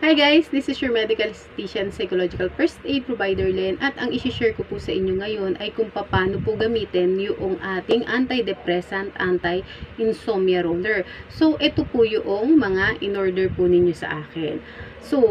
Hi guys, this is your medical esthetician, psychological first aid provider Len, at ang isi-share ko po sa inyo ngayon ay kung paano po gamitin yung ating antidepressant, anti-insomnia roller. So, ito po yung mga in-order po ninyo sa akin. So,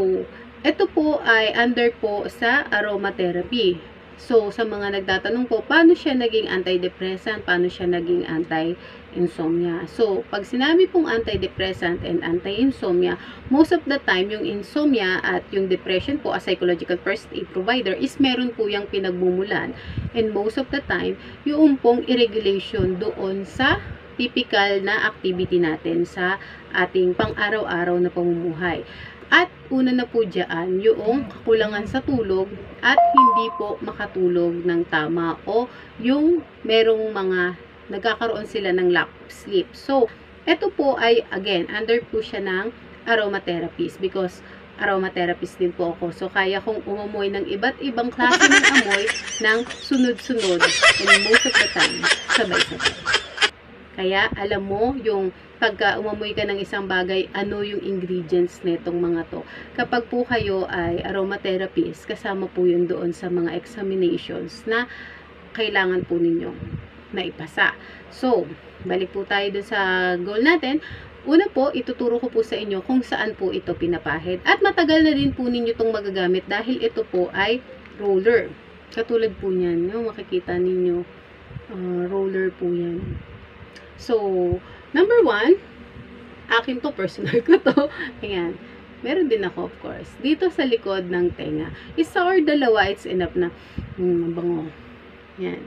ito po ay under po sa aromatherapy. So, sa mga nagtatanong po, paano siya naging antidepressant, paano siya naging anti-insomnia. So, pag sinabi pong antidepressant and anti-insomnia, most of the time, yung insomnia at yung depression po, as psychological first aid provider, is meron po yung pinagmumulan. And most of the time, yung pong irregulation doon sa typical na activity natin sa ating pang-araw-araw na pamumuhay. At una na po dyan, yung kakulangan sa tulog at hindi po makatulog ng tama o yung merong mga nagkakaroon sila ng lack of sleep. So, ito po ay, again, under po siya ng aromatherapist because aromatherapist din po ako. So, kaya kong umumoy ng iba't ibang klase ng amoy ng sunod-sunod and most of the time, sabay-sabay. Kaya, alam mo, yung pagka umamoy ka ng isang bagay, ano yung ingredients nitong mga to. Kapag po kayo ay aromatherapist, kasama po yun doon sa mga examinations na kailangan po ninyo na ipasa. So, balik po tayo doon sa goal natin. Una po, ituturo ko po sa inyo kung saan po ito pinapahid. At matagal na din po ninyo itong magagamit dahil ito po ay roller. Katulad po niyan, yung makikita ninyo, roller po yan. So, number 1, akin to, personal ko to. Ayan. Meron din ako, of course. Dito sa likod ng tenga. Isa or dalawa, it's enough na bango. Ayan.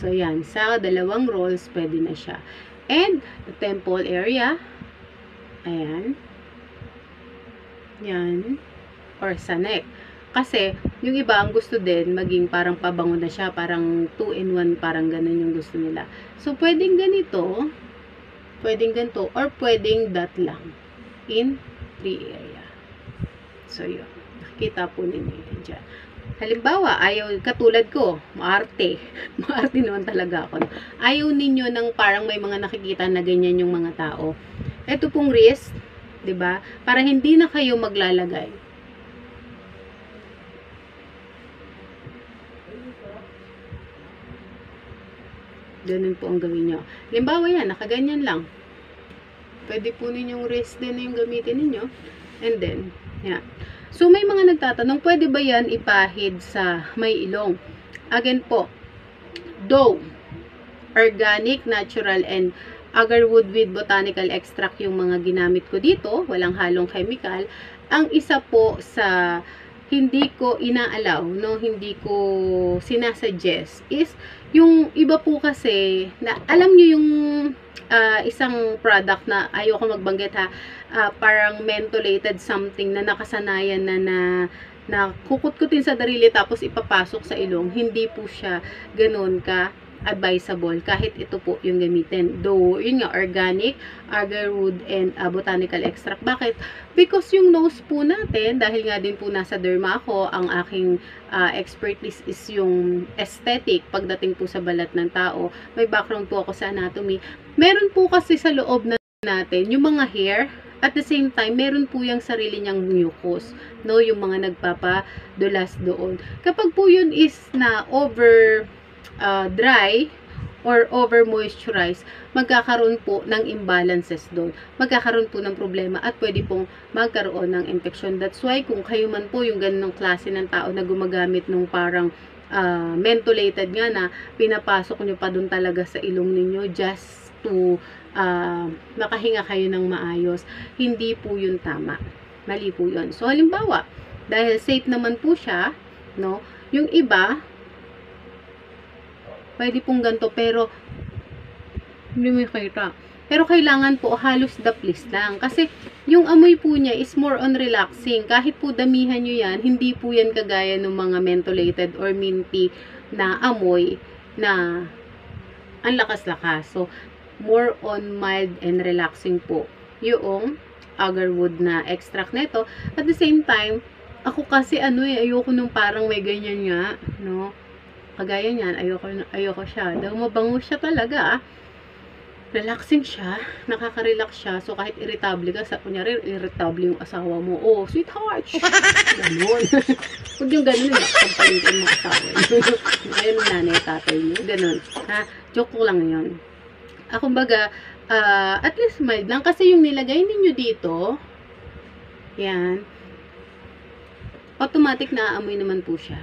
So, yan. Sa dalawang rolls, pwede na siya. And, the temple area. Ayan. Yan. Or sa neck. Kasi, yung iba, ang gusto din, maging parang pabango na siya, parang 2-in-1, parang ganun yung gusto nila. So, pwedeng ganito, pwedeng ganito, or pwedeng that lang, in 3 area. So, yun. Nakikita po ninyo yun dyan. Halimbawa, ayaw, katulad ko, maarte. Maarte naman talaga ako. Ayaw ninyo ng parang may mga nakikita na ganyan yung mga tao. Ito pong wrist, 'di ba? Para hindi na kayo maglalagay. Ganun po ang gawin nyo. Halimbawa yan, nakaganyan lang. Pwede po ninyong wrist din yung gamitin ninyo. And then, yan. So, may mga nagtatanong, pwede ba yan ipahid sa may ilong? Again po, dough, organic, natural, and agarwood with botanical extract yung mga ginamit ko dito. Walang halong chemical. Ang isa po sa hindi ko inaalaw, no, hindi ko sinasuggest is yung iba po kasi na alam niyo yung isang product na ayoko magbanggit ha, parang mentholated something na nakasanayan na kukut-kutin sa darili tapos ipapasok sa ilong. Hindi po siya ganoon ka advisable kahit ito po yung gamitin. Though, yun nga, organic, agarwood, and botanical extract. Bakit? Because yung nose po natin, dahil nga din po nasa derma ako, ang aking expertise is yung aesthetic pagdating po sa balat ng tao. May background po ako sa anatomy. Meron po kasi sa loob natin yung mga hair. At the same time, meron po yung sarili niyang mucus, no? Yung mga nagpapadulas doon. Kapag po yun is na over dry or over moisturized, magkakaroon po ng imbalances doon. Magkakaroon po ng problema at pwede pong magkaroon ng infection. That's why kung kayo man po yung ganung klase ng tao na gumagamit nung parang mentholated nga na pinapasok nyo pa doon talaga sa ilong ninyo just to makahinga kayo ng maayos, hindi po yun tama. Mali po yun. So, halimbawa, dahil safe naman po siya, no, yung iba, pwede pong ganito, pero hindi mo kita. Pero kailangan po halos daplis lang. Kasi yung amoy po niya is more on relaxing. Kahit po damihan nyo yan, hindi po yan kagaya ng mga mentholated or minty na amoy na ang lakas-lakas. So, more on mild and relaxing po yung agarwood na extract nito. At the same time, ako kasi ayoko nung parang may ganyan nga, no? Kagaya niyan, ayoko siya. Daw mabango siya talaga, relaxing siya, nakaka-relax siya. So, kahit irritable ka, kunyari, irritable yung asawa mo. Oh, sweetheart! Ganon. Huwag yung ganon, nakapalit yung mga asawa nyo. Ayun, nanay, tatay nyo. Ganon. Ha? Joke ko lang yun. Kumbaga, at least mild lang. Kasi yung nilagay ninyo dito, yan, automatic na aamoy naman po siya.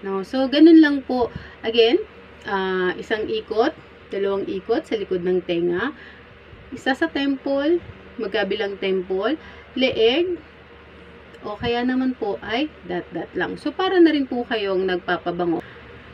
No? So, ganun lang po. Again, isang ikot, dalawang ikot sa likod ng tenga, isa sa temple, magkabilang temple, leeg, o kaya naman po ay dat lang. So, para na rin po kayong nagpapabango.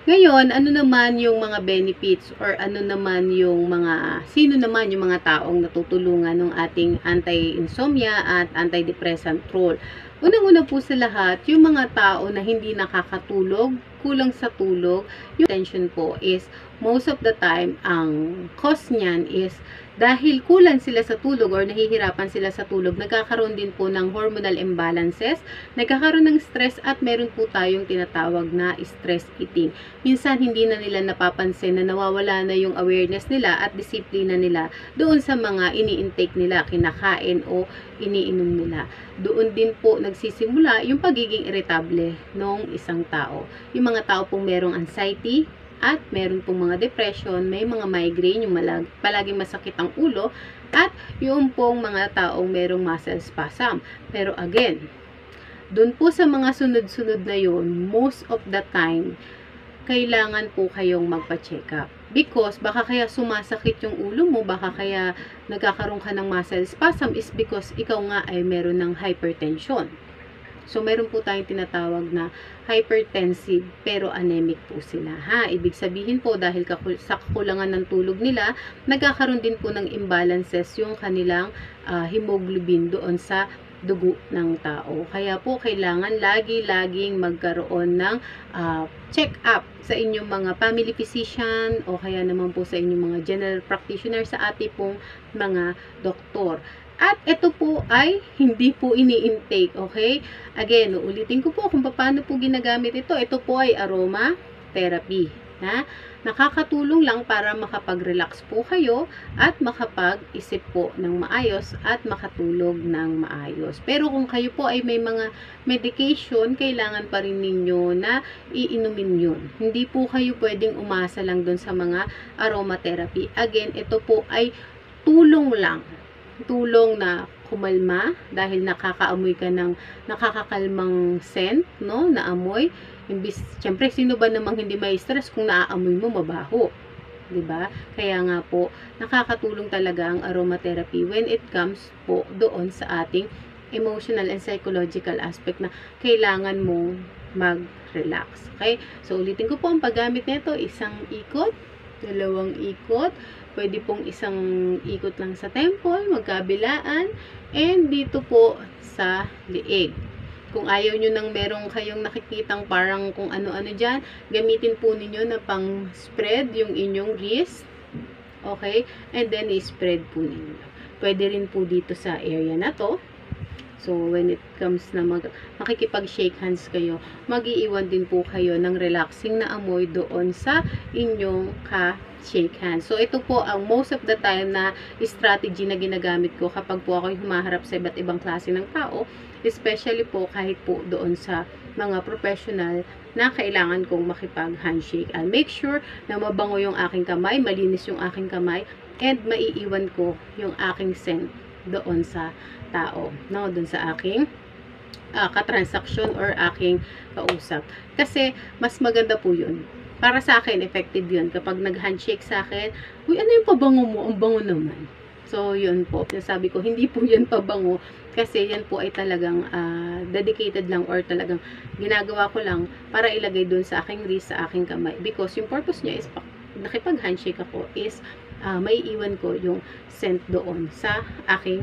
Ngayon, ano naman yung mga benefits or ano naman yung mga, sino naman yung mga taong natutulungan ng ating anti-insomnia at antidepressant role? Unang-una po sa lahat, yung mga tao na hindi nakakatulog, kulang sa tulog, yung tension po is most of the time, ang cause niyan is dahil kulang sila sa tulog or nahihirapan sila sa tulog, nagkakaroon din po ng hormonal imbalances, nagkakaroon ng stress at meron po tayong tinatawag na stress eating. Minsan hindi na nila napapansin na nawawala na yung awareness nila at disiplina nila doon sa mga ini-intake nila, kinakain o iniinom nila. Doon din po nagsisimula yung pagiging irritable ng isang tao. Yung mga tao pong merong anxiety, at meron pong mga depression, may mga migraine, yung palaging masakit ang ulo, at yung pong mga taong merong muscle spasm. Pero again, dun po sa mga sunod-sunod na yun, most of the time, kailangan po kayong magpa-check up. Because baka kaya sumasakit yung ulo mo, baka kaya nagkakaroon ka ng muscle spasm is because ikaw nga ay meron ng hypertension. So, meron po tayong tinatawag na hypertensive pero anemic po sila. Ha? Ibig sabihin po dahil sa kakulangan ng tulog nila, nagkakaroon din po ng imbalances yung kanilang hemoglobin doon sa dugo ng tao. Kaya po kailangan laging magkaroon ng check-up sa inyong mga family physician o kaya naman po sa inyong mga general practitioner sa ating pong mga doktor. At ito po ay hindi po ini-intake, okay? Again, uulitin ko po kung paano po ginagamit ito. Ito po ay aroma therapy. Ha? Nakakatulong lang para makapag-relax po kayo at makapag-isip po ng maayos at makatulog ng maayos. Pero kung kayo po ay may mga medication, kailangan pa rin ninyo na iinumin yun. Hindi po kayo pwedeng umasa lang dun sa mga aromatherapy. Again, ito po ay tulong lang. Tulong na kumalma dahil nakakaamoy ka ng nakakakalmang scent, no, na amoy. Imbis, syempre, sino ba namang hindi may stress kung naaamoy mo mabaho? 'Di ba? Kaya nga po, nakakatulong talaga ang aromatherapy when it comes po doon sa ating emotional and psychological aspect na kailangan mong mag-relax. Okay? So, ulitin ko po ang paggamit nito, isang ikot, dalawang ikot, pwede pong isang ikot lang sa temple, magkabilaan, and dito po sa liig. Kung ayaw nyo nang merong kayong nakikitang parang kung ano-ano dyan, gamitin po ninyo na pang spread yung inyong wrist. Okay? And then, i-spread po ninyo. Pwede rin po dito sa area na to. So, when it comes na makikipag-shake hands kayo, mag-iiwan din po kayo ng relaxing na amoy doon sa inyong shake hands. So, ito po ang most of the time na strategy na ginagamit ko kapag po ako humaharap sa iba't ibang klase ng tao, especially po kahit po doon sa mga professional na kailangan kong makipag-handshake. I'll make sure na mabango yung aking kamay, malinis yung aking kamay, and maiiwan ko yung aking scent doon sa tao, no? Doon sa aking katransaksyon or aking kausap. Kasi, mas maganda po yun. Para sa akin, effective yun. Kapag nag-handshake sa akin, uy, ano yung pabango mo? Ang bango naman. So, yun po. Sabi ko, hindi po yan pabango. Kasi yan po ay talagang dedicated lang or talagang ginagawa ko lang para ilagay dun sa aking wrist, sa aking kamay. Because yung purpose niya is, nakipag-handshake ako is, may iwan ko yung scent doon sa aking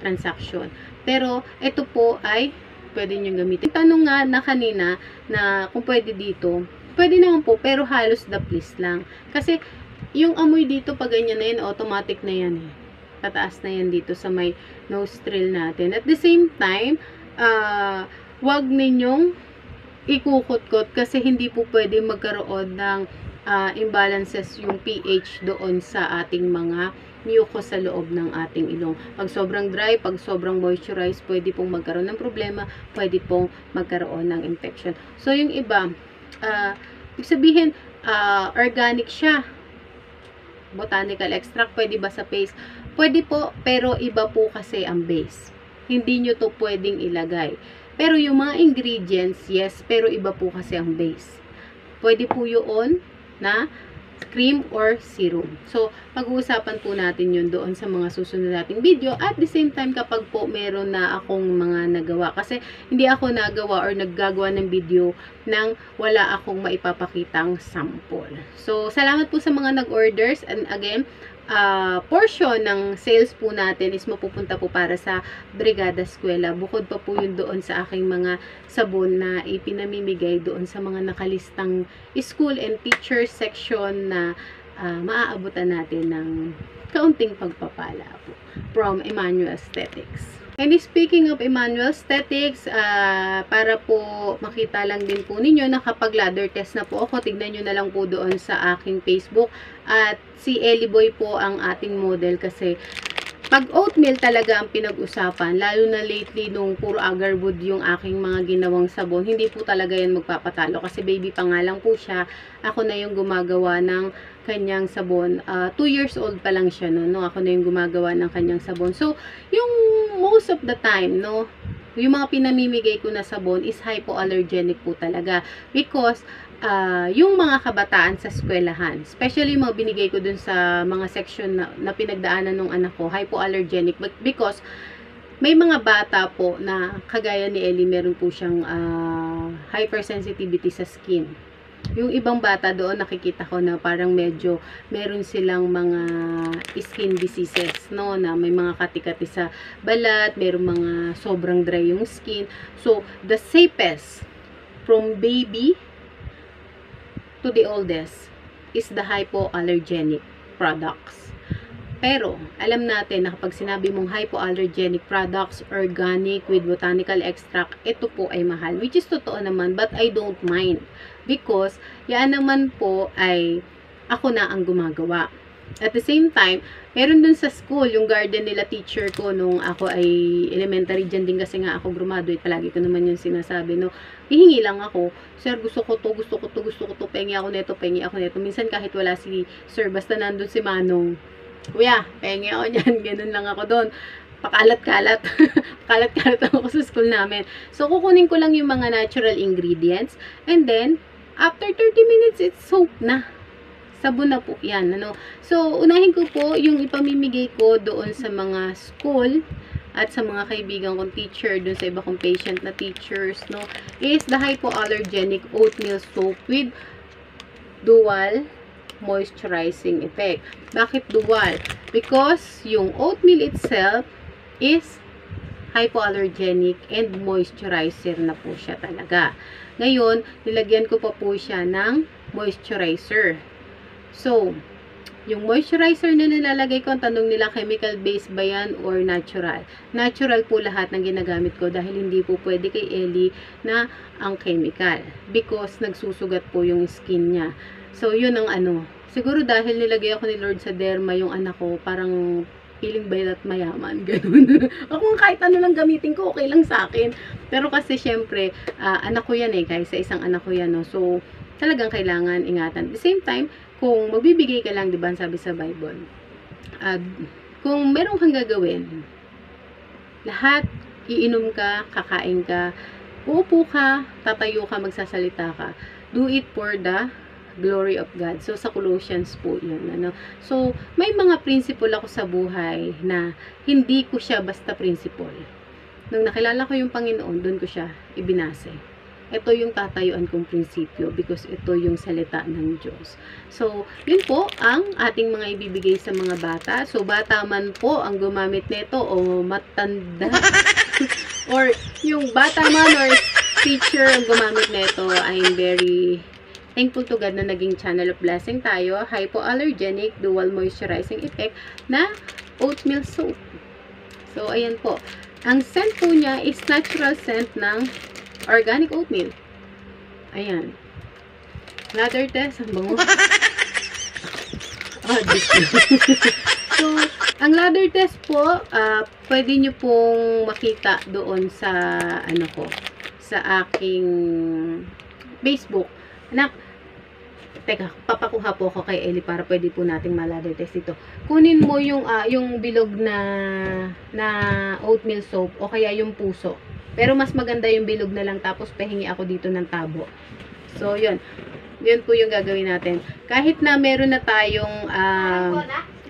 transaction. Pero, ito po ay pwede nyo gamitin. Tanong nga na kanina na kung pwede dito, pwede naman po, pero halos the please lang. Kasi, yung amoy dito, pag ganyan na yan, automatic na yan eh. Tataas na yan dito sa may nostril natin. At the same time, wag ninyong ikukot-kot kasi hindi po pwede magkaroon ng imbalances yung pH doon sa ating mga mucus sa loob ng ating ilong. Pag sobrang dry, pag sobrang moisturized, pwede pong magkaroon ng problema, pwede pong magkaroon ng infection. So, yung iba, ibig sabihin, organic siya. Botanical extract, pwede ba sa paste? Pwede po, pero iba po kasi ang base. Hindi nyo to pwedeng ilagay. Pero yung mga ingredients, yes, pero iba po kasi ang base. Pwede po yun na cream or serum. So, pag-uusapan po natin yun doon sa mga susunod nating video. At the same time, kapag po meron na akong mga nagawa. Kasi, hindi ako nagawa or naggagawa ng video nang wala akong maipapakitang sample. So, salamat po sa mga nag-orders. And again, portion ng sales po natin is mapupunta po para sa Brigada Eskwela. Bukod pa po yun doon sa aking mga sabon na ipinamimigay doon sa mga nakalistang school and teacher section na maaabutan natin ng kaunting pagpapala po from Emmanuel Aesthetics. And speaking of Emmanuel Aesthetics, para po makita lang din po ninyo na kapag ladder test na po ako, tignan nyo na lang po doon sa aking Facebook. At si Ellie Boy po ang ating model kasi pag oatmeal talaga ang pinag-usapan, lalo na lately nung puro agarwood yung aking mga ginawang sabon, hindi po talaga yan magpapatalo kasi baby pa nga lang po siya. Ako na yung gumagawa ng kanyang sabon. 2 years old pa lang siya, no? Ako na yung gumagawa ng kanyang sabon. So, yung most of the time, no, yung mga pinamimigay ko na sabon is hypoallergenic po talaga. Because, yung mga kabataan sa eskwelahan, especially yung mga binigay ko dun sa mga section na pinagdaanan ng anak ko, hypoallergenic. But because, may mga bata po na kagaya ni Ellie, meron po siyang hypersensitivity sa skin. Yung ibang bata doon, nakikita ko na parang medyo meron silang mga skin diseases, no? Na may mga kati-kati sa balat, meron mga sobrang dry yung skin. So, the safest from baby to the oldest is the hypoallergenic products. Pero, alam natin na kapag sinabi mong hypoallergenic products, organic with botanical extract, ito po ay mahal. Which is totoo naman, but I don't mind. Because, yan naman po ay ako na ang gumagawa. At the same time, meron dun sa school, yung garden nila teacher ko nung ako ay elementary, dyan din kasi nga ako graduate, palagi ko naman yung sinasabi, no, hihingi lang ako, sir, gusto ko to, pengi ako neto. Minsan kahit wala si sir, basta nandun si Manong, kuya, pengi ako dyan, ganun lang ako doon. Pakalat-kalat. Pakalat-kalat ako sa school namin. So, kukunin ko lang yung mga natural ingredients. And then, after 30 minutes, it's soap na. Sabon na po yan. Ano? So, unahin ko po yung ipamimigay ko doon sa mga school at sa mga kaibigan kong teacher, doon sa iba kong patient na teachers, no, is the hypoallergenic oatmeal soap with dual moisturizing effect. Bakit dual? Because yung oatmeal itself is hypoallergenic and moisturizer na po siya talaga. Ngayon, nilagyan ko pa po siya ng moisturizer. So, yung moisturizer na nilalagay ko, ang tanong nila, chemical based ba yan or natural? Natural po lahat ng ginagamit ko dahil hindi po pwede kay Ellie na ang chemical. Because nagsusugat po yung skin niya. So, yun ang ano. Siguro dahil nilagay ako ni Lord sa derma yung anak ko, parang feeling bayat mayaman, ganun. Ako kahit ano lang gamitin ko, okay lang sa akin. Pero kasi syempre, anak ko yan kaysa isang anak ko yan, no? So, talagang kailangan ingatan. At the same time, kung magbibigay ka lang, diba, sabi sa Bible, kung meron kang gagawin, lahat, iinom ka, kakain ka, uupo ka, tatayo ka, magsasalita ka, do it for the glory of God. So, sa Colossians po yun. Ano? So, may mga principle ako sa buhay na hindi ko siya basta principle. Nung nakilala ko yung Panginoon, doon ko siya ibinase. Ito yung tatayuan kong prinsipyo because ito yung salita ng Diyos. So, yun po ang ating mga ibibigay sa mga bata. So, bata man po ang gumamit nito o matanda or yung bata man or teacher ang gumamit nito, I'm very thankful to God na naging channel of blessing tayo. Hypoallergenic, dual moisturizing effect na oatmeal soap. So, ayan po. Ang scent po niya is natural scent ng organic oatmeal. Ayan. Ladder test. Ang bango. So, ang ladder test po, pwede nyo pong makita doon sa, ano ko, sa aking Facebook. Anak, teka, papakuha po ako kay Ellie para pwede po nating ma-ladder test ito. Kunin mo yung bilog na oatmeal soap o kaya yung puso. Pero mas maganda yung bilog na lang, tapos pahingi ako dito ng tabo. So, yun. Yun po yung gagawin natin. Kahit na meron na tayong,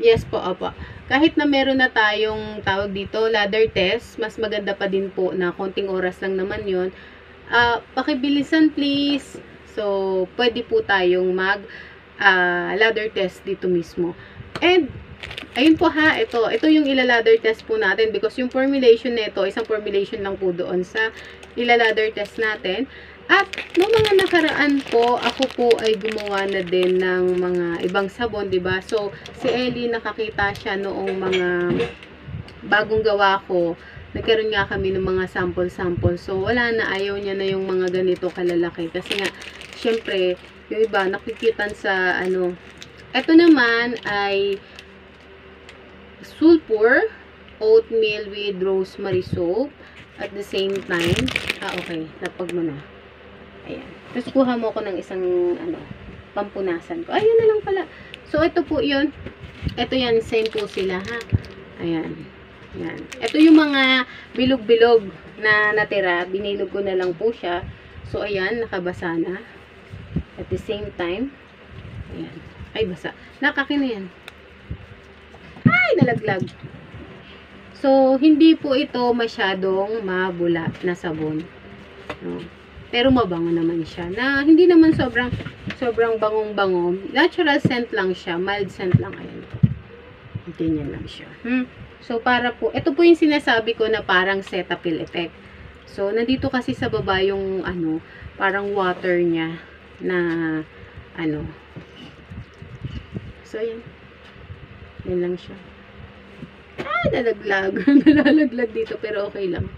yes po, opo. Kahit na meron na tayong tawag dito, ladder test, mas maganda pa din po na konting oras lang naman yun. Pakibilisan please. So, pwede po tayong ladder test dito mismo. And, ayun po ha, ito yung ila-ladder test po natin because yung formulation nito, isang formulation lang po doon sa ila-ladder test natin. At, noong mga nakaraan po, ako po ay gumawa na din ng mga ibang sabon, diba? So, si Ellie, nakakita siya noong mga bagong gawa ko. Nagkaroon nga kami ng mga sample-sample. So, wala na, ayaw niya na yung mga ganito kalalaki. Kasi nga, syempre, yung iba, nakikitan sa, ano, ito naman ay sulfur, oatmeal with rosemary soap. At the same time, okay, napag mo na. Ayan. Tapos, kuha mo ko ng isang, pampunasan ko. Ayun na lang pala. So, ito po yun. Ito yan, same po sila, ha. Ayan. Ayan. Ito yung mga bilog-bilog na natira. Binilog ko na lang po siya. So, ayan, nakabasa na. At the same time, ayan. Ay, basa. Nakakin na yan. Ay, nalaglag. So, hindi po ito masyadong mabula na sabon. No? Pero mabango naman siya. Na hindi naman sobrang bangong-bango. Natural scent lang siya. Mild scent lang. Ayan. Ganyan lang siya. So, para po, ito po yung sinasabi ko na parang Cetaphil effect. So, nandito kasi sa baba yung, parang water niya na, So, ayan. Yan lang siya. Nalaglag. Nalalaglag dito, pero okay lang.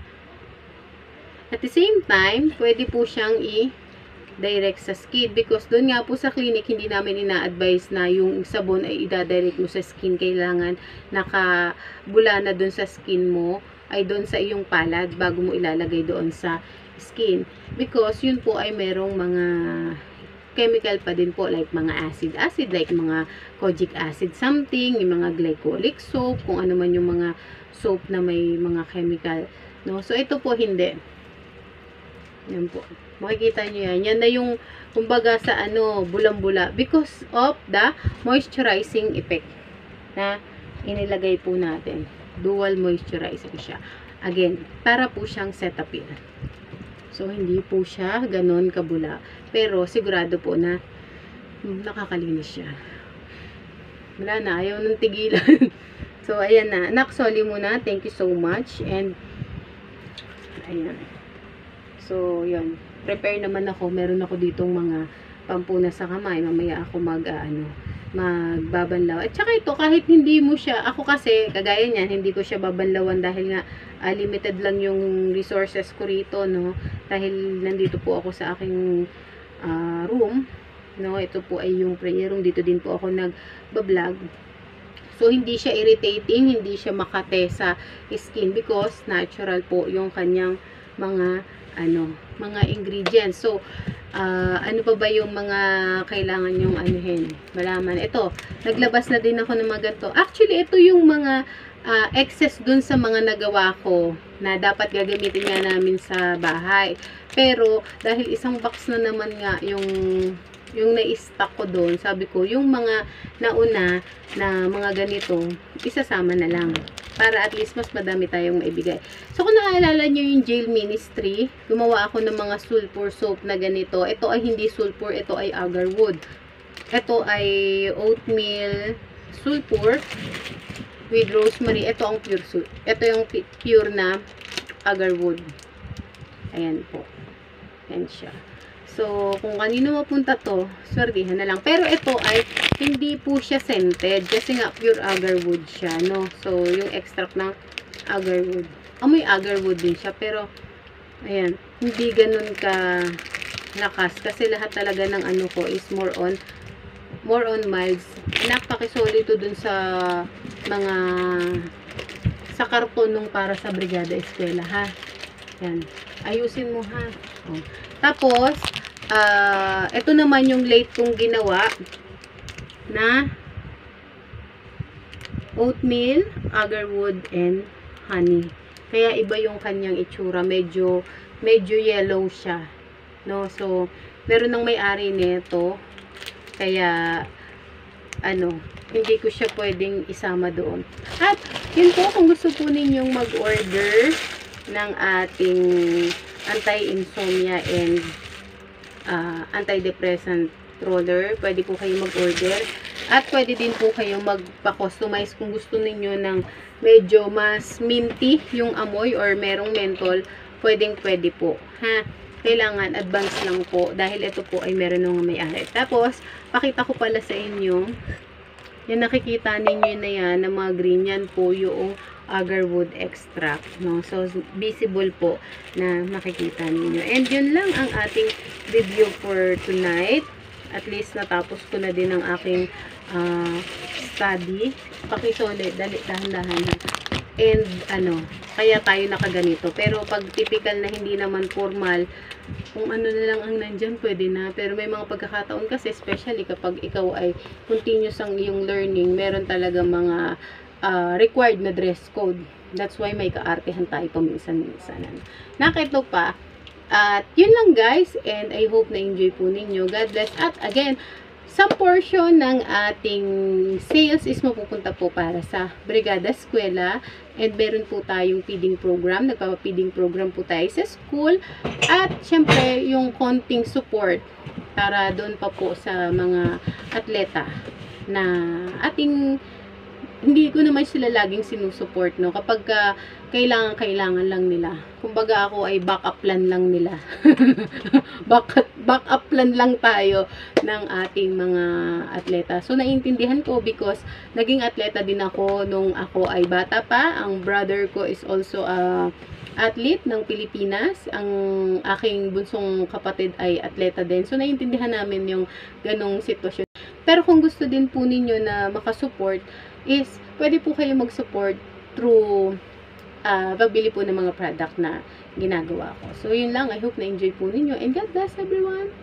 At the same time, pwede po siyang i-direct sa skin. Because doon nga po sa clinic, hindi namin ina-advise na yung sabon ay i-direct mo sa skin. Kailangan nakabula na doon sa skin mo, ay doon sa iyong palad, bago mo ilalagay doon sa skin. Because yun po ay merong mga chemical pa din po, like mga acid, like mga kojic acid something, yung mga glycolic soap, kung ano man yung mga soap na may mga chemical. No? So, ito po hindi. Yan po. Makikita nyo yan. Yan na yung, kumbaga sa bulang-bula. Because of the moisturizing effect na inilagay po natin. Dual moisturizing siya. Again, para po siyang Cetaphil. So, hindi po siya ganon kabula. Pero, sigurado po na nakakalinis siya. Wala na. Ayaw nang tigilan. So, ayan na. Anak, sorry muna. Thank you so much. And, ayan. So, yun. Prepare naman ako. Meron ako ditong mga pampunas sa kamay. Mamaya ako magbabanlaw. At saka ito, kahit hindi mo siya, ako kasi, kagaya niyan, hindi ko siya babanlawan dahil nga, limited lang yung resources ko rito, no? Dahil nandito po ako sa aking room, no? Ito po ay yung prayer room. Dito din po ako nagbablog. So, hindi siya irritating, hindi siya makate sa skin because natural po yung kanyang mga mga ingredients. So, ano pa ba yung mga kailangan yung malaman? Ito, naglabas na din ako ng mga ganito. Actually, ito yung mga excess dun sa mga nagawa ko na dapat gagamitin nga namin sa bahay. Pero, dahil isang box na naman nga yung na-stock ko doon, sabi ko, yung mga nauna na mga ganito, isasama na lang. Para at least mas madami tayong maibigay. So, kung naaalala nyo yung Jail Ministry, gumawa ako ng mga sulfur soap na ganito. Ito ay hindi sulfur, ito ay agarwood. Ito ay oatmeal sulfur with rosemary. Ito ang pure sulfur. Ito yung pure na agarwood. Ayan po. Ayan siya. So, kung kanino mapunta to, swertihan na lang. Pero ito ay hindi po siya scented kasi nga pure agarwood siya, no? So, yung extract ng agarwood. Amoy agarwood din siya, pero ayan, hindi ganun ka lakas kasi lahat talaga ng ko is more on more on miles. Napakisoli ito dun sa mga sa karton nung para sa Brigada Eskwela, ha. Yan. Ayusin mo, ha. Oh. Tapos, ito naman yung late kong ginawa na oatmeal, agarwood, and honey. Kaya iba yung kanyang itsura. Medyo yellow siya. No? So, meron ng may-ari nito. Kaya, hindi ko siya pwedeng isama doon. At, yun po, kung gusto po ninyong mag-order ng ating anti-insomnia and antidepressant roller, pwede po kayo mag-order. At pwede din po kayo magpa-customize kung gusto ninyo ng medyo mas minty yung amoy or merong menthol, pwede po. Ha? Kailangan advance lang po dahil ito po ay meron ng may-ari. Tapos, pakita ko pala sa inyo, yung nakikita ninyo na yan, na mga green, yan po yung agarwood extract. No? So, visible po na makikita ninyo. And yun lang ang ating review for tonight. At least natapos ko na din ang aking study. Pakisole, dali, dahan-dahan. And kaya tayo nakaganito. Pero pag typical na hindi naman formal, kung ano na lang ang nandyan, pwede na. Pero may mga pagkakataon kasi, especially kapag ikaw ay continuous ang iyong learning, meron talaga mga required na dress code. That's why may kaartehan tayo paminsan-minsan. Nakito pa. At yun lang guys, and I hope na enjoy po ninyo. God bless. At again, some portion ng ating sales is mapupunta po para sa Brigada Eskwela, and meron po tayong feeding program. Nagpapa-feeding program po tayo sa school, at syempre yung konting support para doon pa po sa mga atleta na ating hindi ko naman sila laging sinusupport, no? Kapag kailangan lang nila. Kumbaga ako ay backup plan lang nila. backup plan lang tayo ng ating mga atleta. So, naiintindihan ko because naging atleta din ako nung ako ay bata pa. Ang brother ko is also athlete ng Pilipinas. Ang aking bunsong kapatid ay atleta din. So, naiintindihan namin yung ganong sitwasyon. Pero kung gusto din po ninyo na makasupport, is pwede po kayo mag-support through pagbili po ng mga product na ginagawa ko. So, yun lang. I hope na enjoy po ninyo. And God bless everyone!